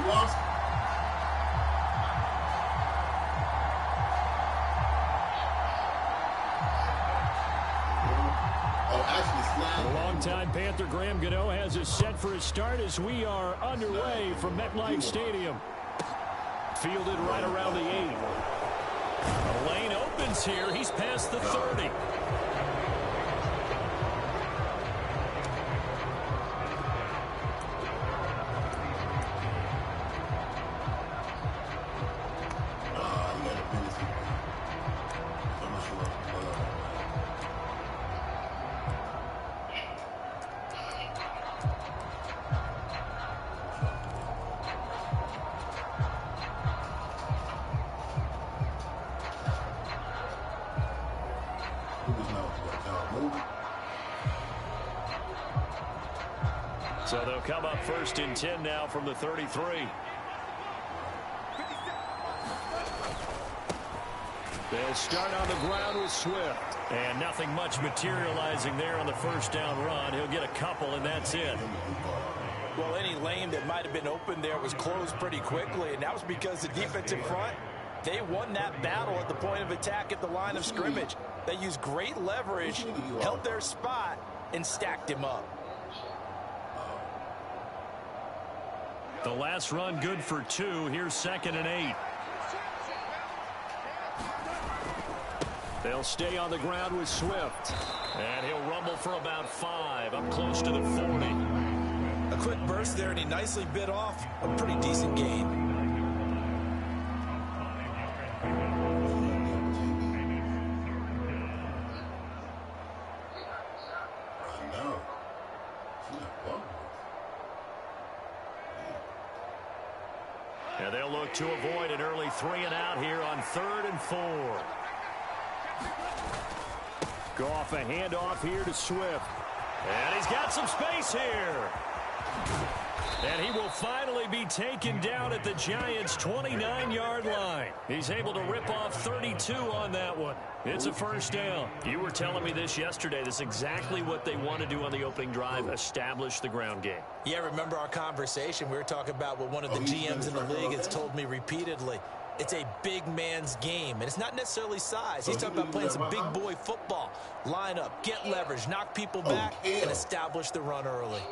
The longtime Panther Graham Gano has us set for a start as we are underway from MetLife Stadium. Fielded right around the 8. The lane opens here. He's past the 30. So they'll come up 1st and 10 now from the 33. They'll start on the ground with Swift. And nothing much materializing there on the first down run. He'll get a couple, and that's it. Well, any lane that might have been open there was closed pretty quickly, and that was because the defensive front, they won that battle at the point of attack at the line of scrimmage. They used great leverage, held their spot, and stacked him up. The last run good for 2. Here's 2nd and 8. They'll stay on the ground with Swift. And he'll rumble for about 5, up close to the 40. A quick burst there, and he nicely bit off a pretty decent gain. And they'll look to avoid an early 3 and out here on 3rd and 4. Goff a handoff here to Swift. And he's got some space here. And he will finally be taken down at the Giants' 29-yard line. He's able to rip off 32 on that one. It's a first down. You were telling me this yesterday. This is exactly what they want to do on the opening drive, establish the ground game. Yeah, remember our conversation? We were talking about what one of the GMs in the league has told me repeatedly. It's a big man's game, and it's not necessarily size. He's talking about playing some big boy football. Line up, get leverage, knock people back, and establish the run early.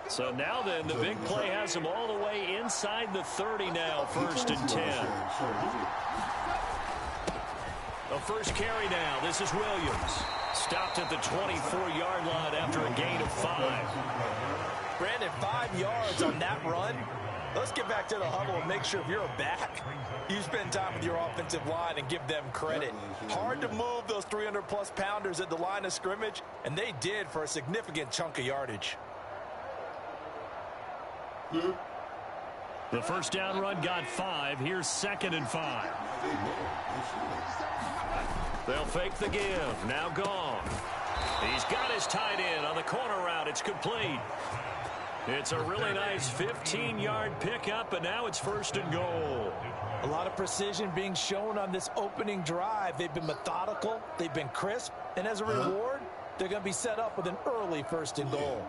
So now then, the big play has him all the way inside the 30 now, 1st and 10. The first carry now. This is Williams. Stopped at the 24-yard line after a gain of 5. Brandon, 5 yards on that run. Let's get back to the huddle and make sure if you're a back, you spend time with your offensive line and give them credit. Hard to move those 300-plus pounders at the line of scrimmage, and they did for a significant chunk of yardage. The first down run got 5. Here's 2nd and 5. They'll fake the give. Now gone. He's got his tight end on the corner route. It's complete. It's a really nice 15-yard pickup, and now it's 1st and goal. A lot of precision being shown on this opening drive. They've been methodical. They've been crisp. And as a reward, they're going to be set up with an early 1st and goal.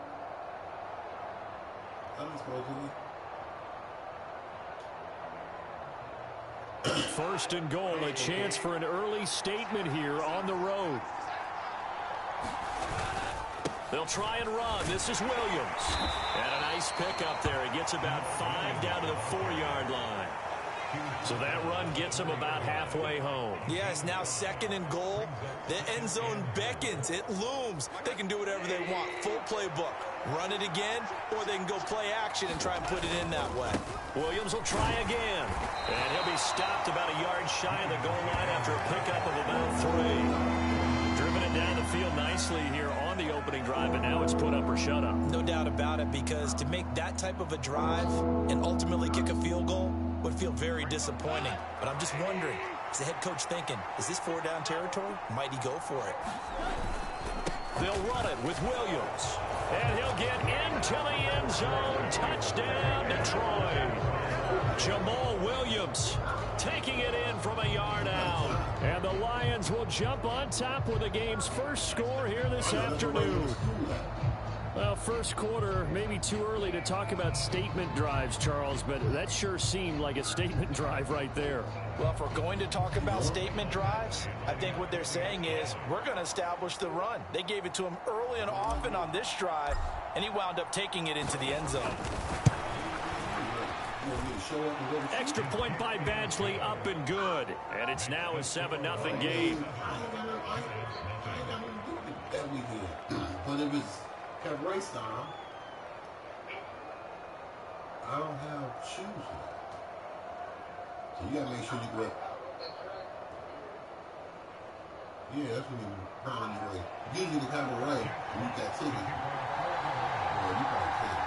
1st and goal, a chance for an early statement here on the road. They'll try and run. This is Williams. And a nice pickup there. He gets about 5 down to the 4-yard line. So that run gets him about halfway home. Yeah, it's now 2nd and goal. The end zone beckons. It looms. They can do whatever they want. Full playbook. Run it again, or they can go play action and try and put it in that way. Williams will try again. And he'll be stopped about a yard shy of the goal line after a pickup of about 3. Driven it down the field nicely here on the opening drive, and now it's put up or shut up. No doubt about it, because to make that type of a drive and ultimately kick a field goal would feel very disappointing. But I'm just wondering, is the head coach thinking, is this 4-down territory? Might he go for it? They'll run it with Williams. And he'll get into the end zone. Touchdown, Detroit. Jamal Williams taking it in from a yard out. And the Lions will jump on top with the game's first score here this afternoon. Well, first quarter, maybe too early to talk about statement drives, Charles, but that sure seemed like a statement drive right there. Well, if we're going to talk about statement drives, I think what they're saying is we're going to establish the run. They gave it to him early and often on this drive, and he wound up taking it into the end zone. Extra point by Badgley, up and good. And it's now a 7-0 game. But it was kept race time. I don't have shoes yet. So you gotta make sure you go. Yeah, that's when you pound your way. Usually the kind of right, you got ticket. Yeah, you probably can.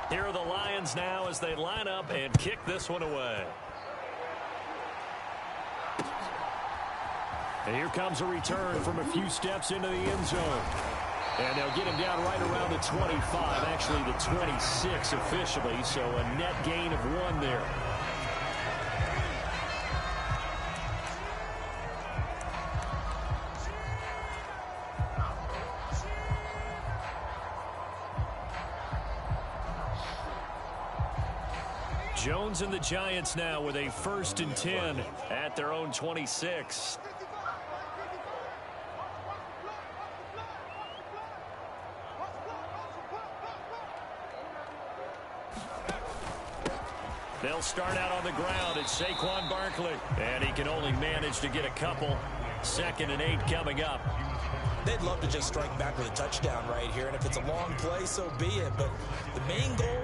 Here are the Lions now as they line up and kick this one away. And here comes a return from a few steps into the end zone. And they'll get him down right around the 25, actually the 26 officially, so a net gain of 1 there. Jones and the Giants now with a 1st and 10 at their own 26. They'll start out on the ground. It's Saquon Barkley, and he can only manage to get a couple. 2nd and 8 coming up. They'd love to just strike back with a touchdown right here, and if it's a long play, so be it. But the main goal,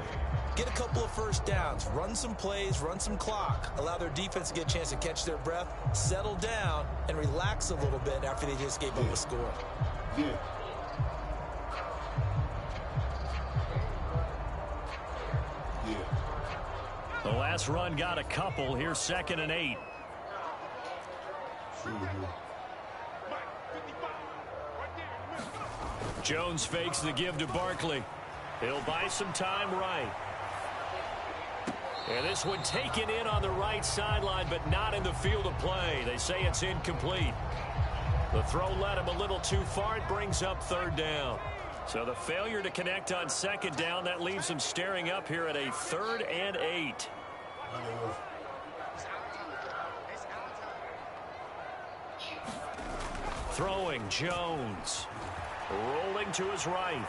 get a couple of first downs, run some plays, run some clock, allow their defense to get a chance to catch their breath, settle down, and relax a little bit after they just gave up a score. Yeah. The last run got a couple. Here's 2nd and 8. Jones fakes the give to Barkley. He'll buy some time right. And this one taken in on the right sideline, but not in the field of play. They say it's incomplete. The throw led him a little too far. It brings up 3rd down. So the failure to connect on 2nd down, that leaves him staring up here at a 3rd and 8. Throwing Jones. Rolling to his right.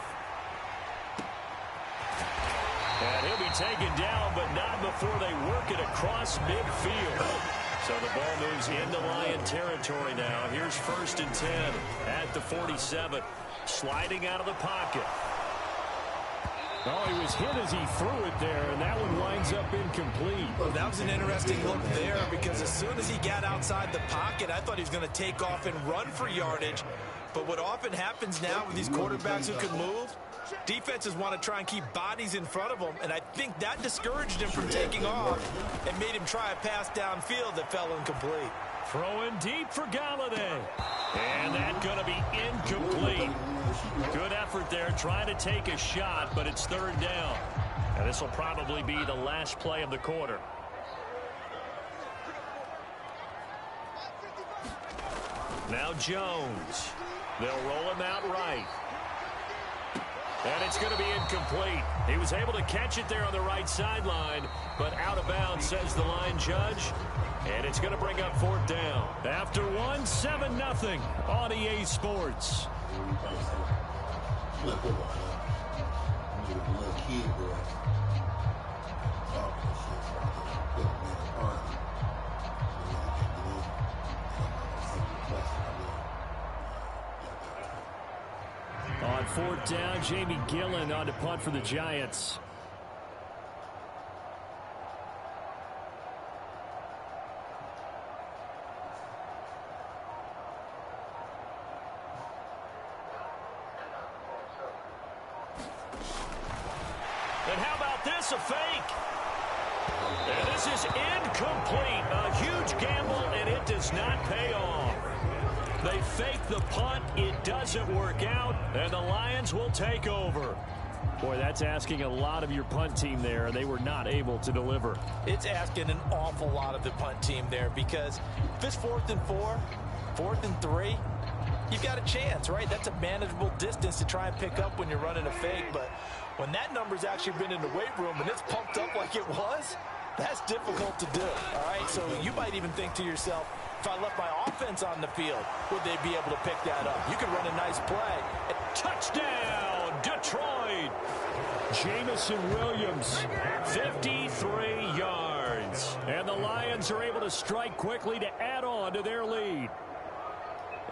And he'll be taken down, but not before they work it across midfield. So the ball moves into Lion territory now. Here's 1st and 10 at the 47. Sliding out of the pocket. Oh, he was hit as he threw it there, and that one winds up incomplete. Well, that was an interesting look there because as soon as he got outside the pocket, I thought he was going to take off and run for yardage. But what often happens now with these quarterbacks who can move, defenses want to try and keep bodies in front of them, and I think that discouraged him from taking off and made him try a pass downfield that fell incomplete. Throwing deep for Galladay. And that's going to be incomplete. Good effort there trying to take a shot, but it's 3rd down. And this will probably be the last play of the quarter. Now Jones. They'll roll him out right. And it's going to be incomplete. He was able to catch it there on the right sideline, but out of bounds, says the line judge. And it's going to bring up 4th down. After 7-0 on EA Sports. On 4th down, Jamie Gillen on to punt for the Giants. And how about this, a fake? And this is incomplete. A huge gamble, and it does not pay off. They fake the punt. It doesn't work out, and the Lions will take over. Boy, that's asking a lot of your punt team there. They were not able to deliver. It's asking an awful lot of the punt team there because if it's 4th and 4, 4th and 3, you've got a chance, right? That's a manageable distance to try and pick up when you're running a fake. But when that number's actually been in the weight room and it's pumped up like it was, that's difficult to do, all right? So you might even think to yourself, if I left my offense on the field, would they be able to pick that up? You could run a nice play. Touchdown, Detroit! Jamison Williams, 53 yards. And the Lions are able to strike quickly to add on to their lead.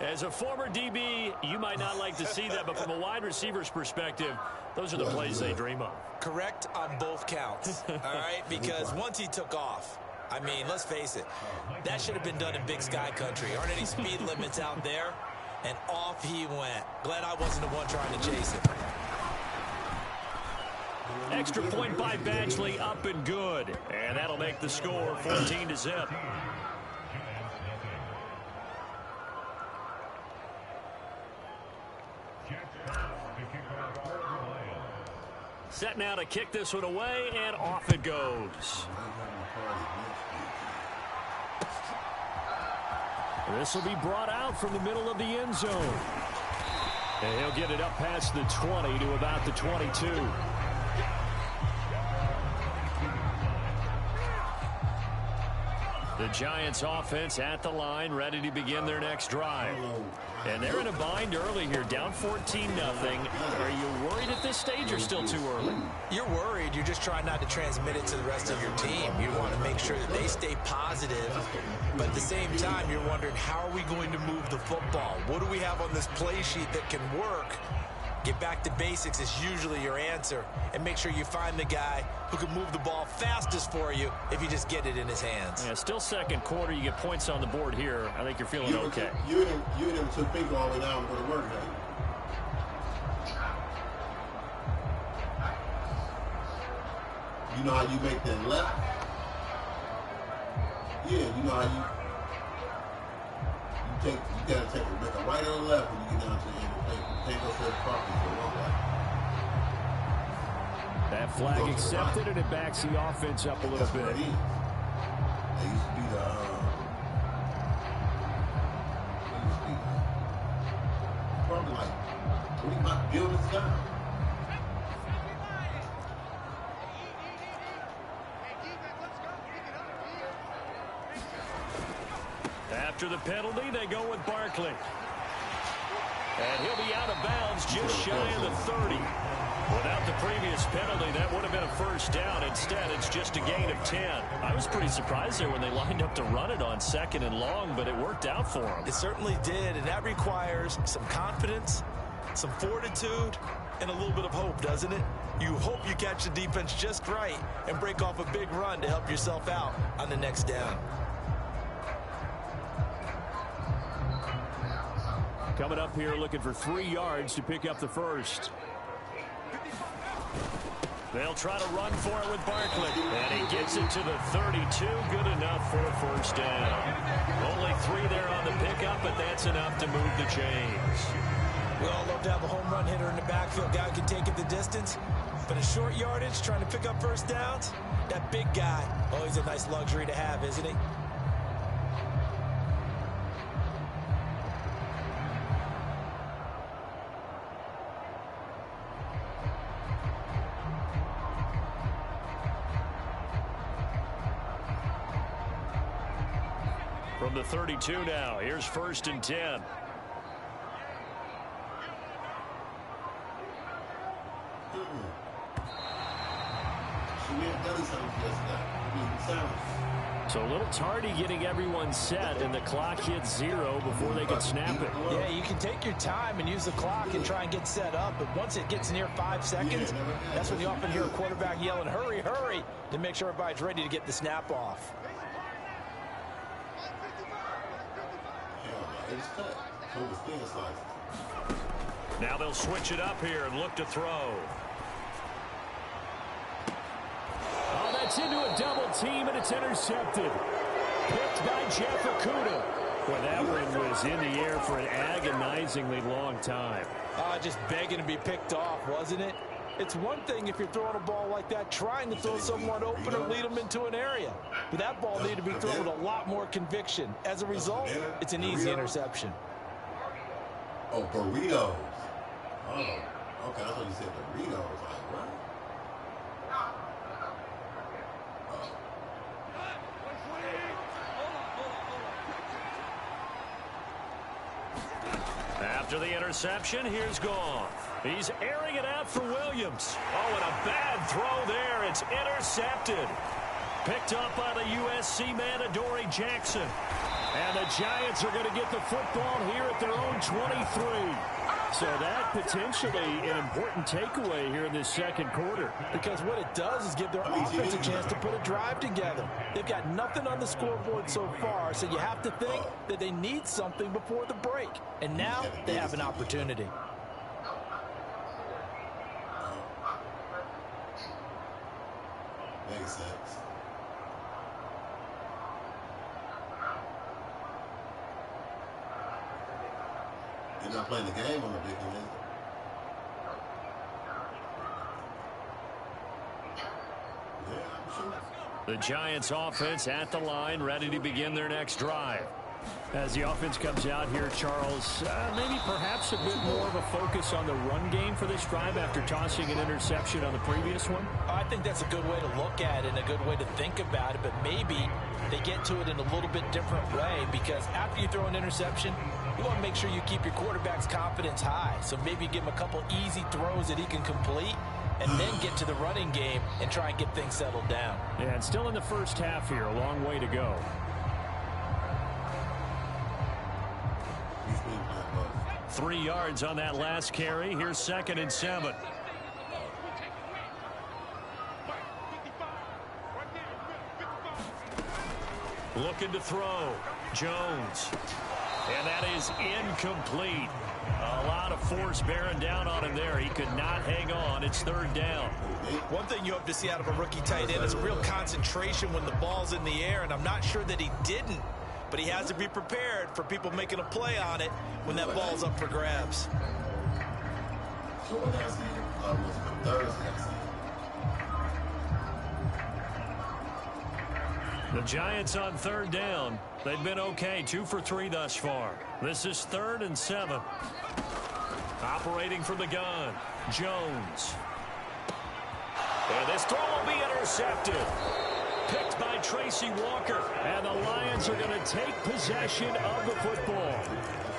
As a former DB, you might not like to see that, but from a wide receiver's perspective, those are the plays they dream of. Correct on both counts, all right? Because once he took off, I mean, let's face it, that should have been done in Big Sky Country. Aren't any speed limits out there? And off he went. Glad I wasn't the one trying to chase him. Extra point by Badgley, up and good. And that'll make the score 14-0. Set now to kick this one away, and off it goes. This will be brought out from the middle of the end zone. And he'll get it up past the 20 to about the 22. The Giants offense at the line, ready to begin their next drive. And they're in a bind early here, down 14-0. Are you worried at this stage or still too early? You're worried. You're just trying not to transmit it to the rest of your team. You want to make sure that they stay positive. But at the same time, you're wondering, how are we going to move the football? What do we have on this play sheet that can work? Get back to basics is usually your answer. And make sure you find the guy who can move the ball fastest for you if you just get it in his hands. Yeah, still second quarter. You get points on the board here. I think you're feeling okay. You and him took finger all the way down and go to work, right? You know how you make that left? Yeah, you know how you gotta make a right or a left when you get down to the end of the plate. You can't go to the property for a long way. That flag accepted, and it backs the offense up a little bit. They used to be probably like, we might build this down. After the penalty, they go with Barkley. And he'll be out of bounds just shy of the 30. Without the previous penalty, that would have been a first down. Instead, it's just a gain of 10. I was pretty surprised there when they lined up to run it on 2nd and long, but it worked out for them. It certainly did, and that requires some confidence, some fortitude, and a little bit of hope, doesn't it? You hope you catch the defense just right and break off a big run to help yourself out on the next down. Coming up here looking for 3 yards to pick up the first. They'll try to run for it with Barkley. And he gets it to the 32. Good enough for a first down. Only 3 there on the pickup, but that's enough to move the chains. We all love to have a home run hitter in the backfield. Guy who can take it the distance. But in short yardage, trying to pick up first downs, that big guy, oh, he's a nice luxury to have, isn't he? From the 32 now, here's 1st and 10. So a little tardy getting everyone set, and the clock hits 0 before they can snap it. Yeah, you can take your time and use the clock and try and get set up, but once it gets near 5 seconds, that's when you often hear a quarterback yelling, hurry, hurry, to make sure everybody's ready to get the snap off. Now they'll switch it up here and look to throw. Oh, that's into a double team, and it's intercepted. Picked by Jeff Okudah. Well, that one was in the air for an agonizingly long time. Just begging to be picked off, wasn't it? It's one thing if you're throwing a ball like that, trying to throw someone open or lead them into an area. But that ball needed to be thrown with a lot more conviction. As a result, it's an easy interception. Oh, burritos. Oh, okay. I thought you said burritos. Like, what? After the interception, here's Goff. He's airing it out for Williams. Oh, and a bad throw there. It's intercepted. Picked up by the USC man, Adoree Jackson. And the Giants are going to get the football here at their own 23. So that potentially an important takeaway here in this second quarter. Because what it does is give their offense a chance to put a drive together. They've got nothing on the scoreboard so far, so you have to think that they need something before the break. And now they have an opportunity. Makes sense. They're not playing the game on the big one, is it? Yeah, I'm sure. The Giants offense at the line, ready to begin their next drive. As the offense comes out here, Charles, maybe perhaps a bit more of a focus on the run game for this drive after tossing an interception on the previous one? I think that's a good way to look at it and a good way to think about it, but maybe they get to it in a little bit different way because after you throw an interception, you want to make sure you keep your quarterback's confidence high. So maybe give him a couple easy throws that he can complete and then get to the running game and try and get things settled down. Yeah, and still in the first half here, a long way to go. He's 3 yards on that last carry. Here's 2nd and 7. Looking to throw. Jones. And that is incomplete. A lot of force bearing down on him there. He could not hang on. It's 3rd down. One thing you hope to see out of a rookie tight end is a real concentration when the ball's in the air, and I'm not sure that he didn't. But he has to be prepared for people making a play on it when that ball's up for grabs. The Giants on 3rd down. They've been okay, 2 for 3 thus far. This is 3rd and 7. Operating from the gun, Jones. And this throw will be intercepted. Picked by Tracy Walker. And the Lions are going to take possession of the football.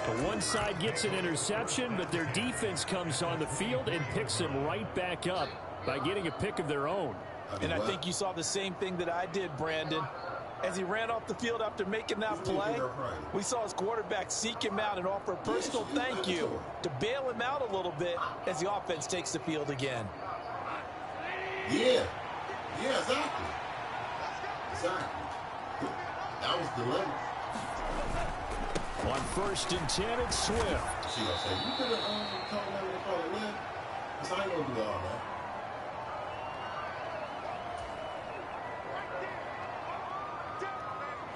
The one side gets an interception, but their defense comes on the field and picks them right back up by getting a pick of their own. And I think you saw the same thing that I did, Brandon. As he ran off the field after making that play, we saw his quarterback seek him out and offer a personal thank you to bail him out a little bit as the offense takes the field again. Yeah, exactly. That was dilemma. On 1st and 10, it's Swift. She gonna say, you could have told them to call it win. Because I ain't gonna do all that.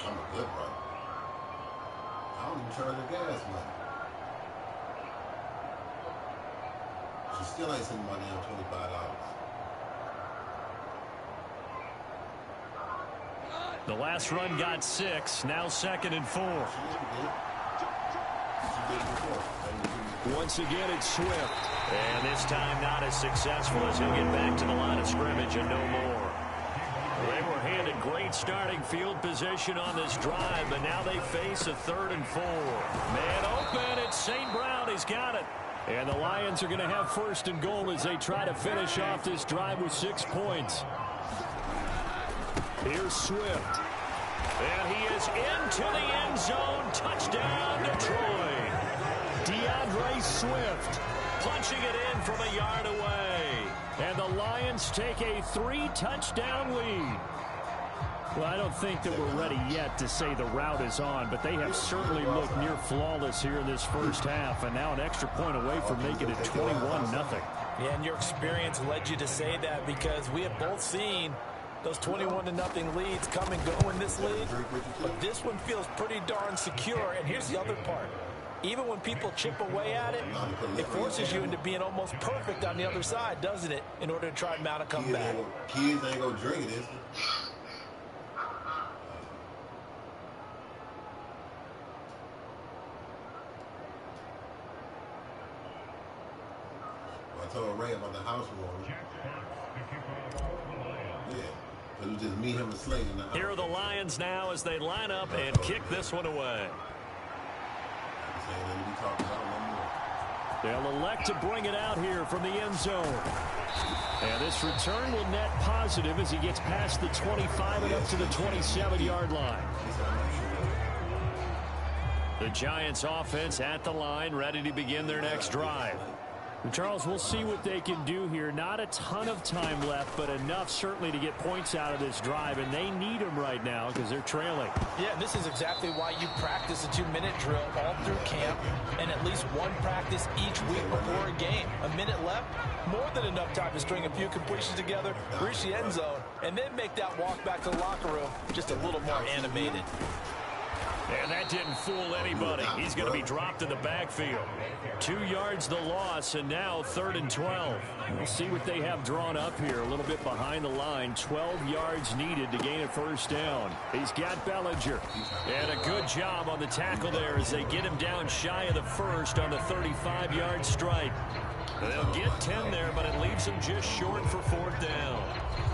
I'm a good brother. I don't even charge the gas money. She still ain't sending money on $25. The last run got 6. Now 2nd and 4. Once again, it's Swift. And this time not as successful as he'll get back to the line of scrimmage and no more. They were handed great starting field position on this drive, but now they face a 3rd and 4. Man open, it's St. Brown. He's got it. And the Lions are going to have 1st and goal as they try to finish off this drive with 6 points. Here's Swift. And he is into the end zone. Touchdown, Detroit. DeAndre Swift punching it in from a yard away. And the Lions take a 3-touchdown lead. Well, I don't think that we're ready yet to say the route is on, but they have certainly looked near flawless here in this first half, and now an extra point away from making it 21-0. Yeah, and your experience led you to say that because we have both seen Those 21-0 leads come and go in this league, but this one feels pretty darn secure. And here's the other part. Even when people chip away at it, it forces you into being almost perfect on the other side, doesn't it, in order to try and mount a comeback. Kids ain't gonna drink it, is it? I told Ray about the house warming. Yeah, it was just me, him, and Slade in the house. Here are the Lions now as they line up and kick this one away. They'll elect to bring it out here from the end zone. And this return will net positive as he gets past the 25 and up to the 27-yard line. The Giants offense at the line, ready to begin their next drive. And Charles, we'll see what they can do here. Not a ton of time left, but enough certainly to get points out of this drive, and they need them right now because they're trailing. Yeah, and this is exactly why you practice a 2-minute drill all through camp and at least one practice each week before a game. A minute left, more than enough time to string a few completions together, reach the end zone, and then make that walk back to the locker room just a little more animated. And that didn't fool anybody. He's going to be dropped in the backfield. 2 yards the loss, and now 3rd and 12. We'll see what they have drawn up here. A little bit behind the line. 12 yards needed to gain a first down. He's got Bellinger. And a good job on the tackle there as they get him down shy of the first on the 35-yard stripe. They'll get 10 there, but it leaves them just short for 4th down.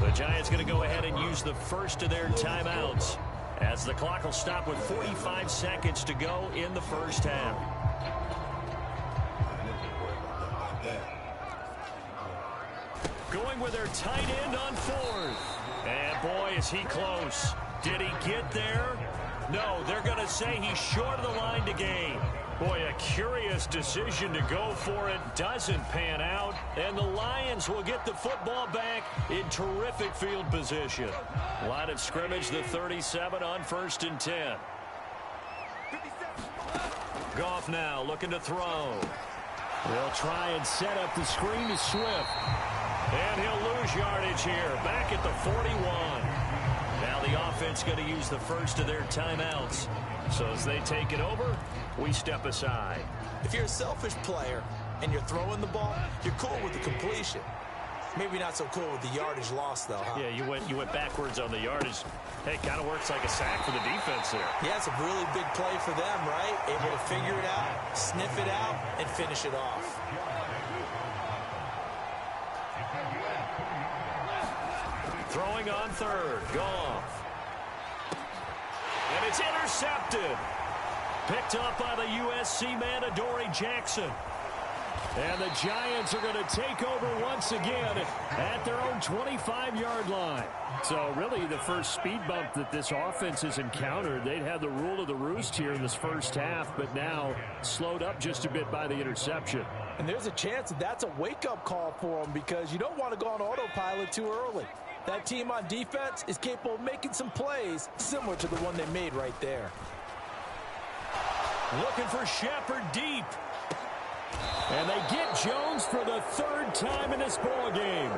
The Giants going to go ahead and use the first of their timeouts, as the clock will stop with 45 seconds to go in the first half. Going with their tight end on 4th. And boy, is he close. Did he get there? No, they're going to say he's short of the line to gain. Boy, a curious decision to go for it. Doesn't pan out. And the Lions will get the football back in terrific field position. Line of scrimmage, the 37 on 1st and 10. Goff now looking to throw. They'll try and set up the screen to Swift. And he'll lose yardage here. Back at the 41. Now the offense going to use the first of their timeouts. So as they take it over, we step aside. If you're a selfish player and you're throwing the ball, you're cool with the completion. Maybe not so cool with the yardage loss, though, huh? Yeah, you went backwards on the yardage. Hey, kind of works like a sack for the defense there. Yeah, it's a really big play for them, right? Able to figure it out, sniff it out, and finish it off. Throwing on 3rd, Goff. And it's intercepted. Picked up by the USC man, Adoree Jackson. And the Giants are going to take over once again at their own 25-yard line. So really the first speed bump that this offense has encountered. They'd had the rule of the roost here in this first half, but now slowed up just a bit by the interception. And there's a chance that that's a wake-up call for them, because you don't want to go on autopilot too early. That team on defense is capable of making some plays similar to the one they made right there. Looking for Shepard deep. And they get Jones for the 3rd time in this ball game.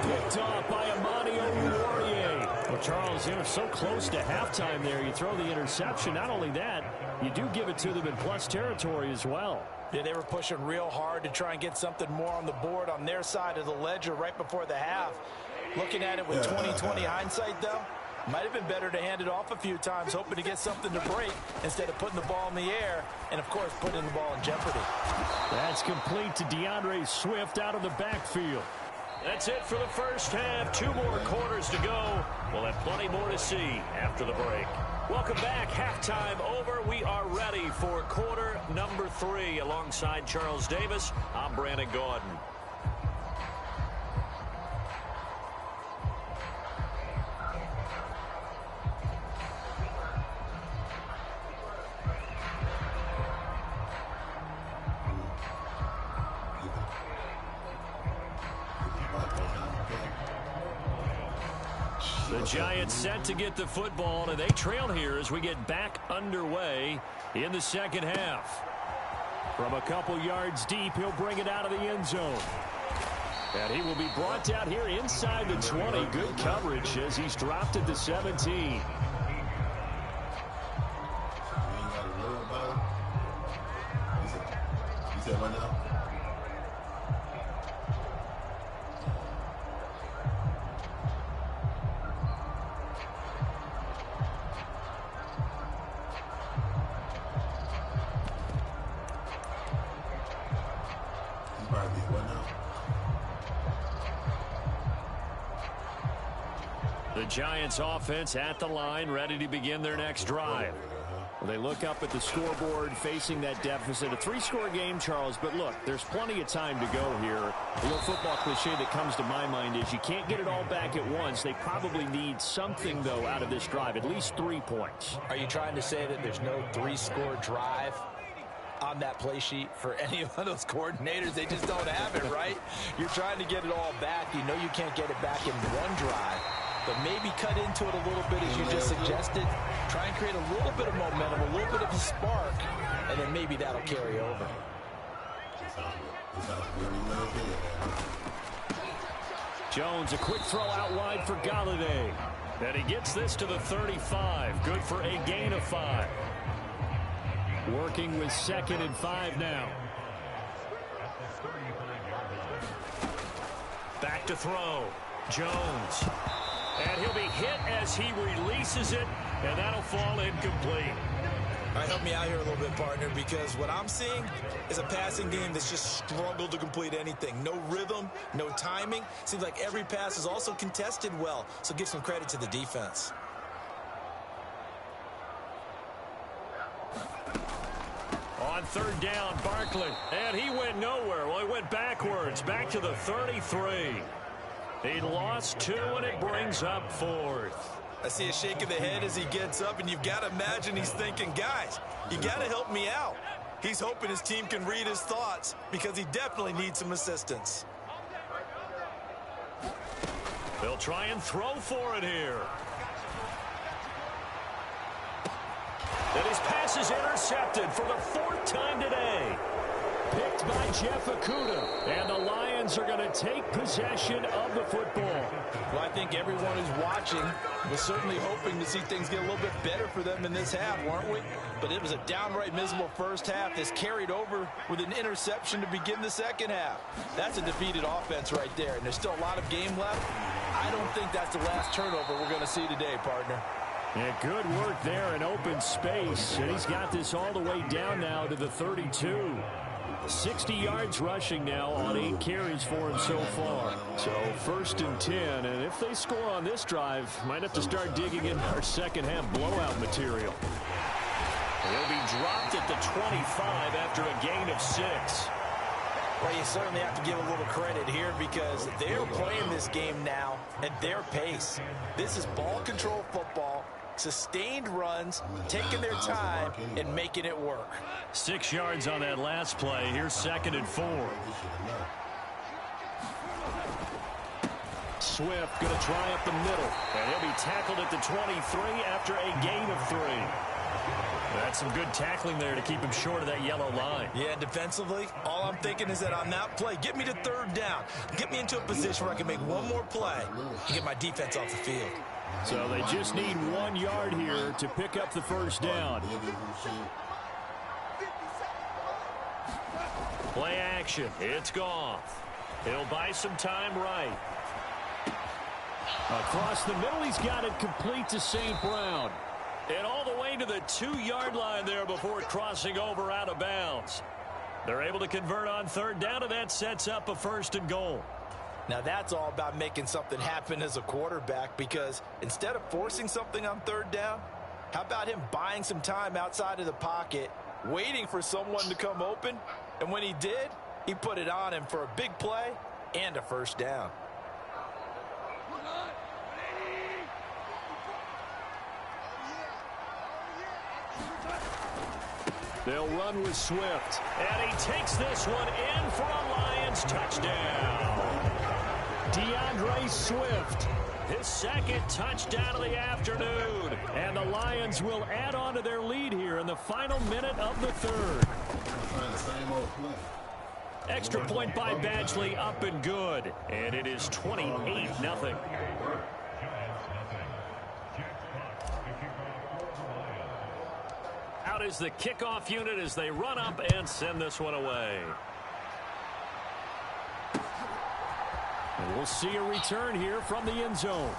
Picked off by Amani Oruwariye. Well, Charles, they were so close to halftime there. You throw the interception. Not only that, you do give it to them in plus territory as well. Yeah, they were pushing real hard to try and get something more on the board on their side of the ledger right before the half. Looking at it with 20/20 hindsight, though, might have been better to hand it off a few times, hoping to get something to break instead of putting the ball in the air and, of course, putting the ball in jeopardy. That's complete to DeAndre Swift out of the backfield. That's it for the first half. 2 more quarters to go. We'll have plenty more to see after the break. Welcome back. Halftime over. We are ready for quarter number 3. Alongside Charles Davis, I'm Brandon Gordon. The Giants set to get the football, and they trail here as we get back underway in the second half. From a couple yards deep, he'll bring it out of the end zone. And he will be brought down here inside the 20. Good coverage as he's dropped at the 17. Right now? The Giants offense at the line, ready to begin their next drive. They look up at the scoreboard facing that deficit. A 3-score game, Charles, but look, there's plenty of time to go here. The old football cliche that comes to my mind is you can't get it all back at once. They probably need something, though, out of this drive, at least 3 points. Are you trying to say that there's no 3-score drive on that play sheet for any of those coordinators? They just don't have it, right? You're trying to get it all back. You know you can't get it back in one drive. But maybe cut into it a little bit as you just suggested. Try and create a little bit of momentum, a little bit of a spark, and then maybe that'll carry over. Jones, a quick throw out wide for Galladay. And he gets this to the 35. Good for a gain of 5. Working with 2nd and 5 now. Back to throw. Jones. And he'll be hit as he releases it, and that'll fall incomplete. All right, help me out here a little bit, partner, because what I'm seeing is a passing game that's just struggled to complete anything. No rhythm, no timing. Seems like every pass is also contested well, so give some credit to the defense. On 3rd down, Barkley, and he went nowhere. Well, he went backwards, back to the 33. He lost 2, and it brings up 4th. I see a shake of the head as he gets up, and you've got to imagine he's thinking, guys, you got to help me out. He's hoping his team can read his thoughts because he definitely needs some assistance. They'll try and throw for it here. And his pass is intercepted for the 4th time today. Picked by Jeff Okudah, and the Lions are going to take possession of the football. Well, I think everyone who's watching was certainly hoping to see things get a little bit better for them in this half, weren't we? But it was a downright miserable first half that's carried over with an interception to begin the second half. That's a defeated offense right there, and there's still a lot of game left. I don't think that's the last turnover we're going to see today, partner. Yeah, good work there in open space, and he's got this all the way down now to the 32. 60 yards rushing now on 8 carries for him so far. So 1st and 10, and if they score on this drive, might have to start digging in our second half blowout material. He'll be dropped at the 25 after a gain of 6. Well, you certainly have to give a little credit here because they're playing this game now at their pace. This is ball control football, sustained runs, taking their time, and making it work. 6 yards on that last play. Here's 2nd and 4. Swift going to try up the middle, and he'll be tackled at the 23 after a gain of 3. That's some good tackling there to keep him short of that yellow line. Yeah, defensively, all I'm thinking is that on that play, get me to 3rd down. Get me into a position where I can make one more play and get my defense off the field. So they just need 1 yard here to pick up the 1st down. Play action. It's Goff. He'll buy some time right. Across the middle, he's got it complete to St. Brown. And all the way to the 2-yard line there before crossing over out of bounds. They're able to convert on 3rd down, and that sets up a 1st and goal. Now that's all about making something happen as a quarterback, because instead of forcing something on 3rd down, how about him buying some time outside of the pocket, waiting for someone to come open, and when he did, he put it on him for a big play and a 1st down. They'll run with Swift, and he takes this one in for a Lions touchdown. DeAndre Swift, his 2nd touchdown of the afternoon, and the Lions will add on to their lead here in the final minute of the 3rd. Extra point by Badgley, up and good. And it is 28-0. Out is the kickoff unit as they run up and send this one away. And we'll see a return here from the end zone.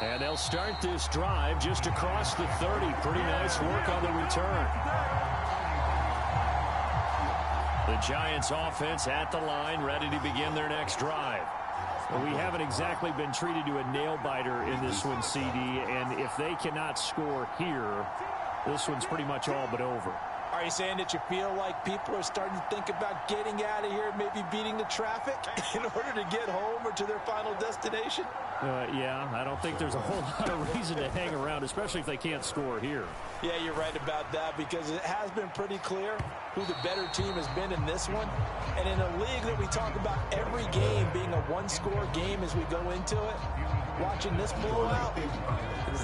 And they'll start this drive just across the 30. Pretty nice work on the return. The Giants offense at the line, ready to begin their next drive. Well, we haven't exactly been treated to a nail-biter in this one, CD, and if they cannot score here, this one's pretty much all but over. Are you saying that you feel like people are starting to think about getting out of here, maybe beating the traffic in order to get home or to their final destination? Yeah, I don't think there's a whole lot of reason to hang around, especially if they can't score here. Yeah, you're right about that, because it has been pretty clear who the better team has been in this one. And in a league that we talk about every game being a one-score game as we go into it, watching this blowout,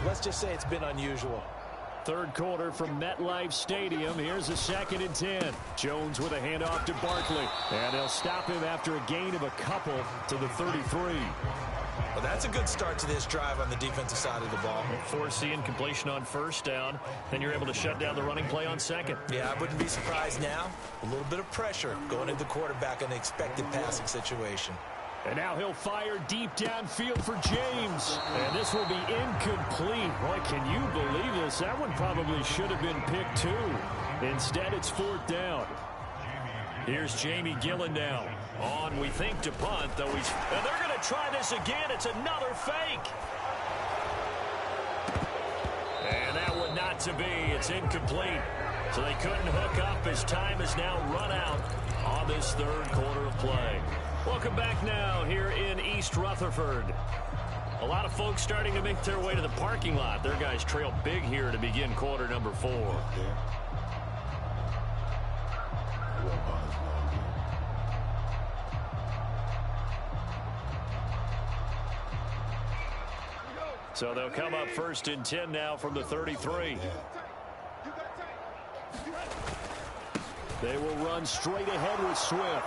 let's just say it's been unusual. Third quarter from MetLife Stadium. Here's a 2nd and 10. Jones with a handoff to Barkley. And they'll stop him after a gain of a couple to the 33. Well, that's a good start to this drive on the defensive side of the ball. Forcing completion on first down. Then you're able to shut down the running play on second. Yeah, I wouldn't be surprised now. A little bit of pressure going into the quarterback in the expected passing situation. And now he'll fire deep downfield for James. And this will be incomplete. Boy, can you believe this? That one probably should have been picked too. Instead, it's 4th down. Here's Jamie Gillen now. On, we think, to punt, though he's... And they're going to try this again. It's another fake. And that one not to be. It's incomplete. So they couldn't hook up as time has now run out on this third quarter of play. Welcome back now here in East Rutherford. A lot of folks starting to make their way to the parking lot. Their guys trail big here to begin quarter number 4. So they'll come up 1st and 10 now from the 33. They will run straight ahead with Swift.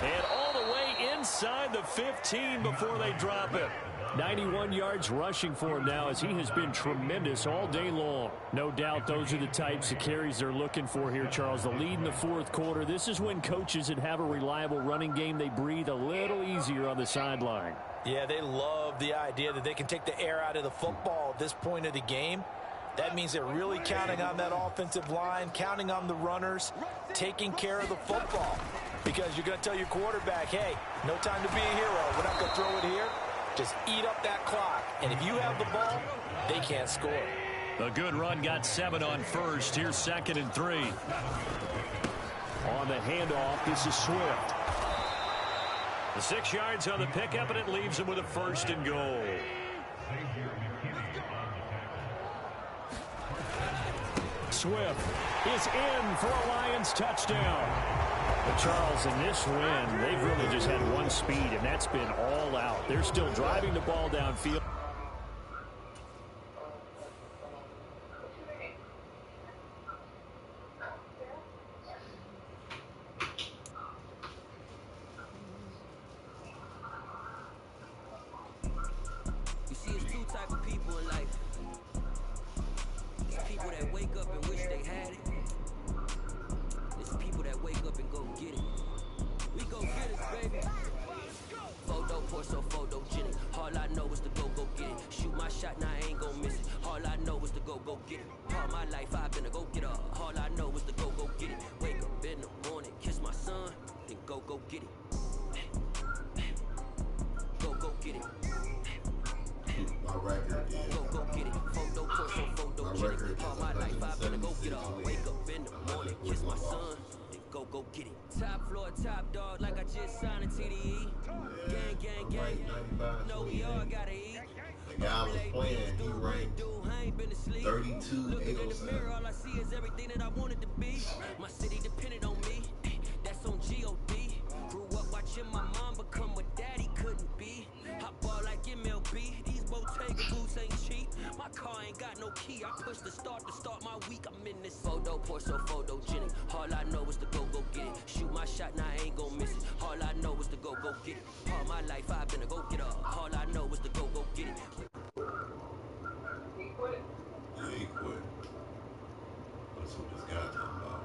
And all the way inside the 15 before they drop it. 91 yards rushing for him now, as he has been tremendous all day long. No doubt those are the types of carries they're looking for here, Charles. The lead in the 4th quarter. This is when coaches that have a reliable running game, they breathe a little easier on the sideline. Yeah, they love the idea that they can take the air out of the football at this point of the game. That means they're really counting on that offensive line, counting on the runners, taking care of the football. Because you're going to tell your quarterback, hey, no time to be a hero. We're not going to throw it here. Just eat up that clock. And if you have the ball, they can't score. A good run, got 7 on first. Here's 2nd and 3. On the handoff, this is Swift. The 6 yards on the pickup, and it leaves him with a 1st and goal. Swift is in for a Lions touchdown. But Charles, in this win, they've really just had one speed, and that's been all out. They're still driving the ball downfield. You see, it's 2 types of people in life. It's people that wake up and wish they had it. It's people that wake up and go get it. We go get it, baby. Photo poor, so photogenic. All I know is to go get it. Shoot my shot, now I ain't gon' miss it. All I know is to go get it. All my life I've been a go getter. All I know is to go get it. Wake up in the morning, kiss my son, then go get it. Go get it. My record is Go get it. Photo poor, so photogenic. All my life I've been a go getter. Wake up in the morning, kiss my son, then go get it. Top floor, top dog, like I just signed a TDE. Gang. No, we all gotta eat. the guy was playing, he ranked 32, Looking in the mirror, all I see is everything that I wanted to be. My city depended on me. That's on G.O.D. Grew up watching my mom become what daddy couldn't be. I ball like MLB. These Bottega boots ain't cheap. My car ain't got no key. I push the start to start my week. I'm in this photo port, so photogenic. All I know is to go get it. Shoot my shot, now I ain't gon' miss it. All I know is to go get it. All my life I've been a go getter. All I know is to go get it. He quit. He quit. That's what this guy talking about.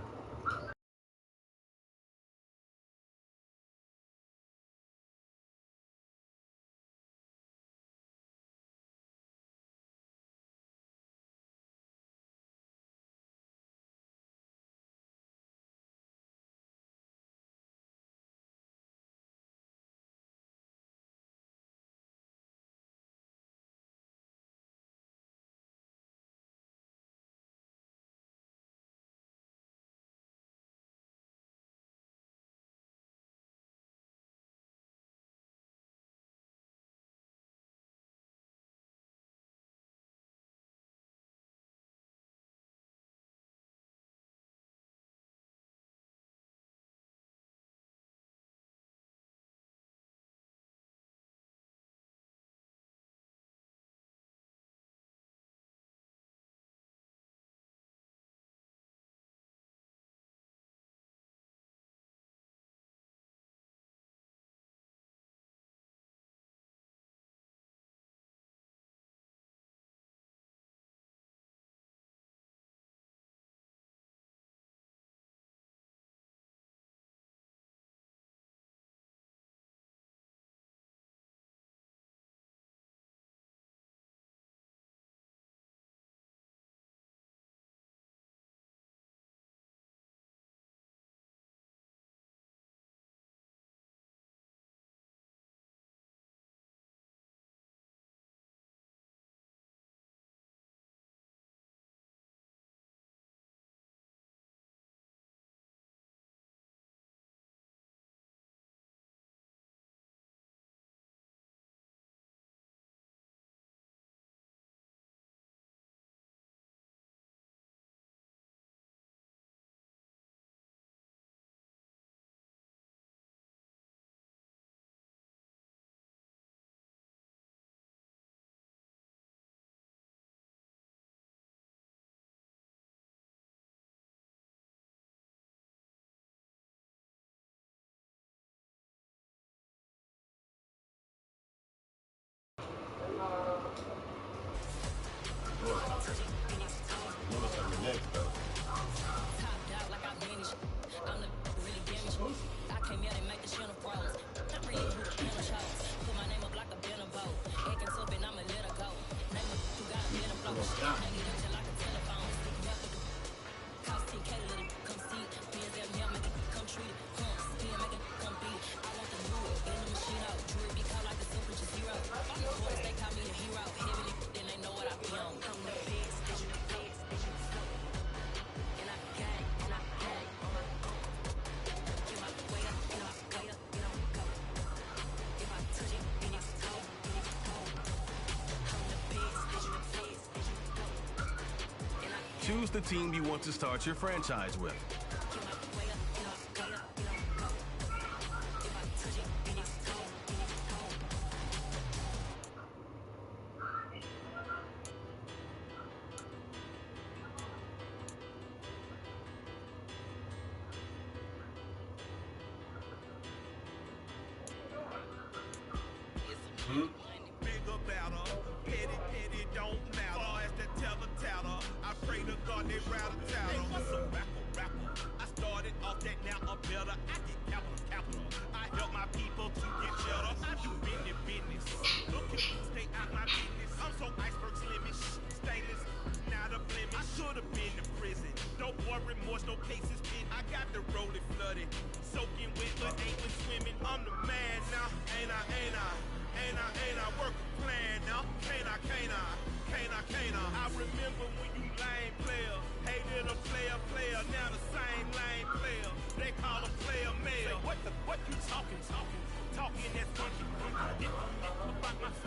Choose the team you want to start your franchise with.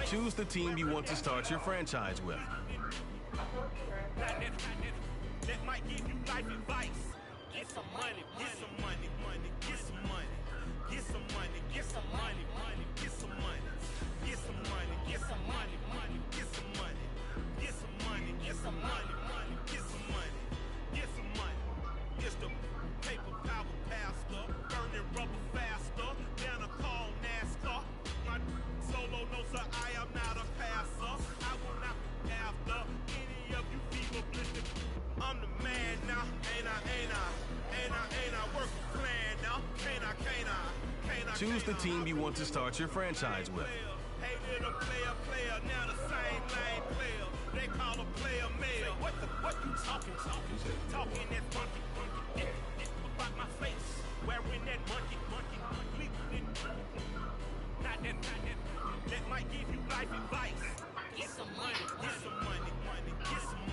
Choose the team you want to start your franchise with. That might give you life advice. Get some money, get some money, get some money, get some money, get some money, get some money, get some money, get some money, get some money, get some money. get some money, money, get some money, get some money. It's the paper power pastor, burning rubber faster than a call NASCAR. My solo no sir, I am not a passer. I will not be after any of you fever blistered. I'm the man now, ain't I work a plan now, can't I? Choose the team you want to start your franchise with. Hey little player, now the same lame player. They call a player mayor. What you talking? Talking that monkey. About my face, wearing that monkey. Not that might give you life advice. Get some money, get some money, get some money.